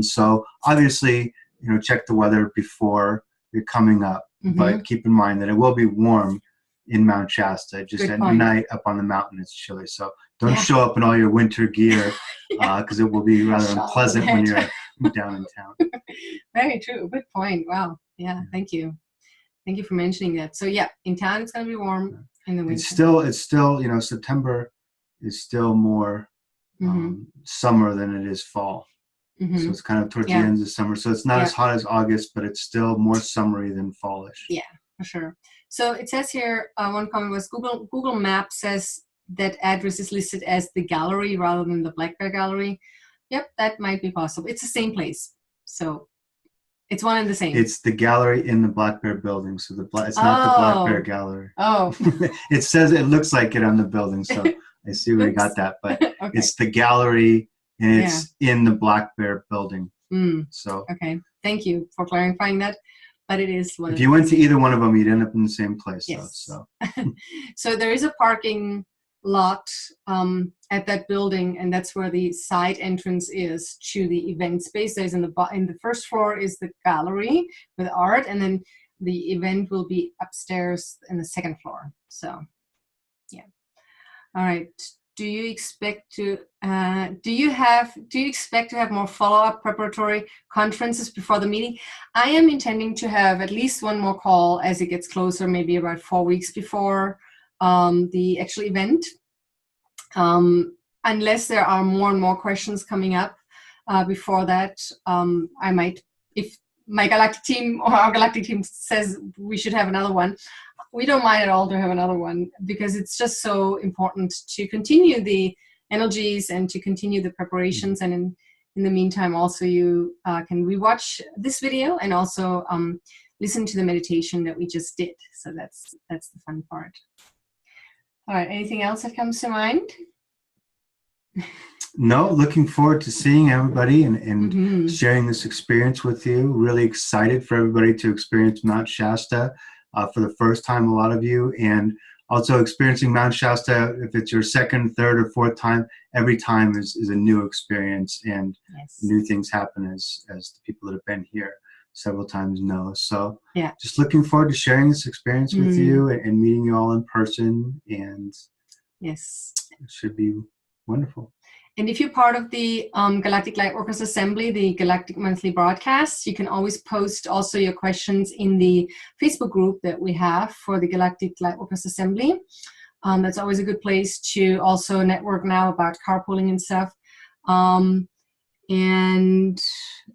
S2: So obviously, check the weather before you're coming up. But keep in mind that it will be warm in Mount Shasta. Just at night up on the mountain, it's chilly. So don't show up in all your winter gear because it will be rather unpleasant when you're down in town.
S1: Very true. Good point. Wow. Yeah. Thank you. Thank you for mentioning that. So yeah, in town it's going to be warm in the winter.
S2: It's still, September is still more summer than it is fall. So it's kind of towards the end of summer. So it's not as hot as August, but it's still more summery than fallish.
S1: Yeah, for sure. So it says here, one comment was Google Maps says that address is listed as the gallery rather than the Black Bear Gallery. Yep, that might be possible. It's the same place. So it's one and the same.
S2: It's the gallery in the Black Bear building. So it's not the Black Bear Gallery.
S1: Oh.
S2: It looks like it on the building. So I see where you got that. But it's the gallery, and it's in the Black Bear building. So
S1: thank you for clarifying that. But it is one.
S2: If you went to either one of them, you'd end up in the same place.
S1: Yes.
S2: Though,
S1: so. So there is a parking lot at that building, and that's where the side entrance is to the event space. There's in the first floor is the gallery with art, and then the event will be upstairs in the second floor. So, yeah. All right. Do you expect to have more follow-up preparatory conferences before the meeting? I am intending to have at least one more call as it gets closer, maybe about 4 weeks before the actual event, unless there are more and more questions coming up before that. I might, if my Galactic team or our Galactic team says we should have another one, we don't mind at all to have another one, because it's just so important to continue the energies and to continue the preparations. And in the meantime, also you can rewatch this video and also listen to the meditation that we just did. So that's the fun part. All right, anything else that comes to mind?
S2: No, looking forward to seeing everybody and sharing this experience with you. Really excited for everybody to experience Mount Shasta for the first time, a lot of you, and also experiencing Mount Shasta, if it's your second, third, or fourth time, every time is a new experience, and new things happen as the people that have been here several times know. So just looking forward to sharing this experience with you and meeting you all in person, and it should be wonderful.
S1: And if you're part of the Galactic Lightworkers Assembly, the Galactic Monthly Broadcast, you can always post also your questions in the Facebook group that we have for the Galactic Lightworkers Assembly. That's always a good place to also network now about carpooling and stuff. And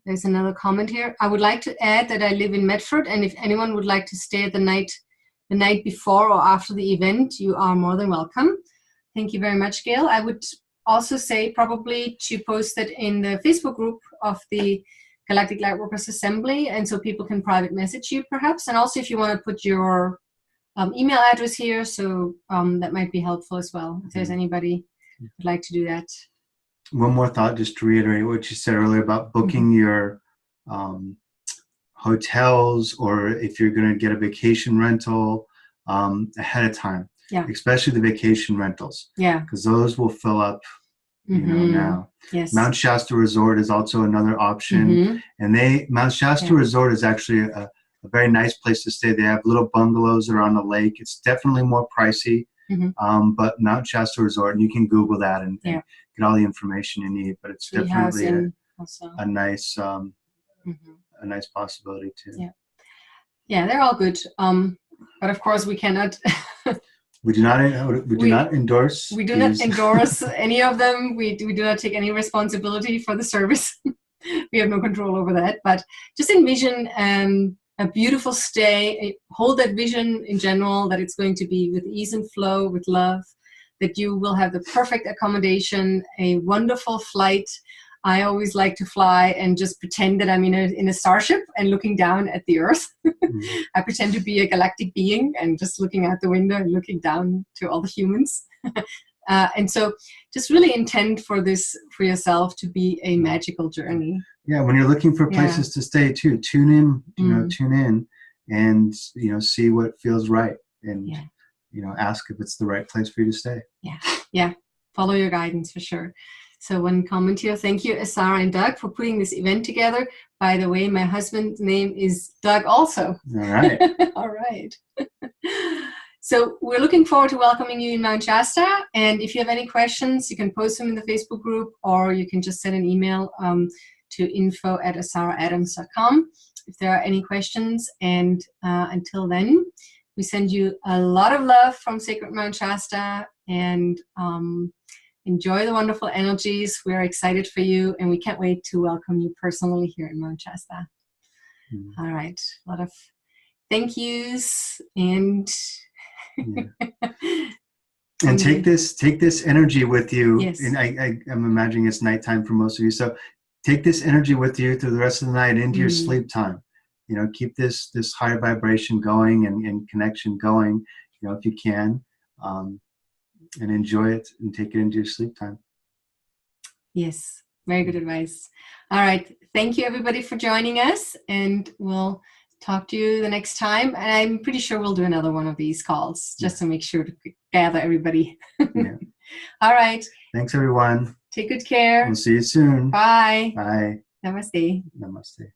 S1: there's another comment here. I would like to add that I live in Medford, and if anyone would like to stay the night before or after the event, you are more than welcome. Thank you very much, Gail. I would also say probably to post it in the Facebook group of the Galactic Lightworkers Assembly, and so people can private message you perhaps. And also if you want to put your email address here, so that might be helpful as well, if there's anybody who would like to do that. One
S2: more thought, just to reiterate what you said earlier about booking your hotels, or if you're going to get a vacation rental ahead of time.
S1: Yeah.
S2: Especially the vacation rentals.
S1: Yeah.
S2: Because those will fill up, you know, now.
S1: Yes.
S2: Mount Shasta Resort is also another option. And Mount Shasta Resort is actually a very nice place to stay. They have little bungalows that are on the lake. It's definitely more pricey, but Mount Shasta Resort, and you can Google that and get all the information you need. But it's definitely a nice a nice possibility too.
S1: Yeah. Yeah, they're all good. But of course we cannot
S2: We do not endorse.
S1: We do not endorse any of them. We do not take any responsibility for the service. We have no control over that. But just envision a beautiful stay. Hold that vision in general, that it's going to be with ease and flow, with love, that you will have the perfect accommodation, a wonderful flight. I always like to fly and just pretend that I'm in a starship and looking down at the Earth. I pretend to be a galactic being and just looking out the window and looking down to all the humans. And so just really intend for this for yourself to be a magical journey.
S2: Yeah, when you're looking for places to stay too, tune in and, see what feels right, and, ask if it's the right place for you to stay.
S1: Yeah. Follow your guidance for sure. So one comment here. Thank you, Sarah and Doug, for putting this event together. By the way, my husband's name is Doug also.
S2: All right.
S1: All right. So we're looking forward to welcoming you in Mount Shasta. And if you have any questions, you can post them in the Facebook group, or you can just send an email to info@asaraadams.com if there are any questions. And until then, we send you a lot of love from Sacred Mount Shasta, and enjoy the wonderful energies. We're excited for you, and we can't wait to welcome you personally here in Mount Shasta. All right. A lot of thank yous, and
S2: and take this energy with you.
S1: Yes.
S2: And I'm imagining it's nighttime for most of you. So take this energy with you through the rest of the night into your sleep time. Keep this high vibration going and connection going, if you can. And enjoy it and take it into your sleep time.
S1: Yes, very good advice. All right. thank you everybody for joining us, and we'll talk to you the next time. And I'm pretty sure we'll do another one of these calls just to make sure to gather everybody.
S2: Yeah.
S1: All right.
S2: Thanks, everyone.
S1: Take good care.
S2: We'll see you soon.
S1: Bye.
S2: Bye.
S1: Namaste.
S2: Namaste.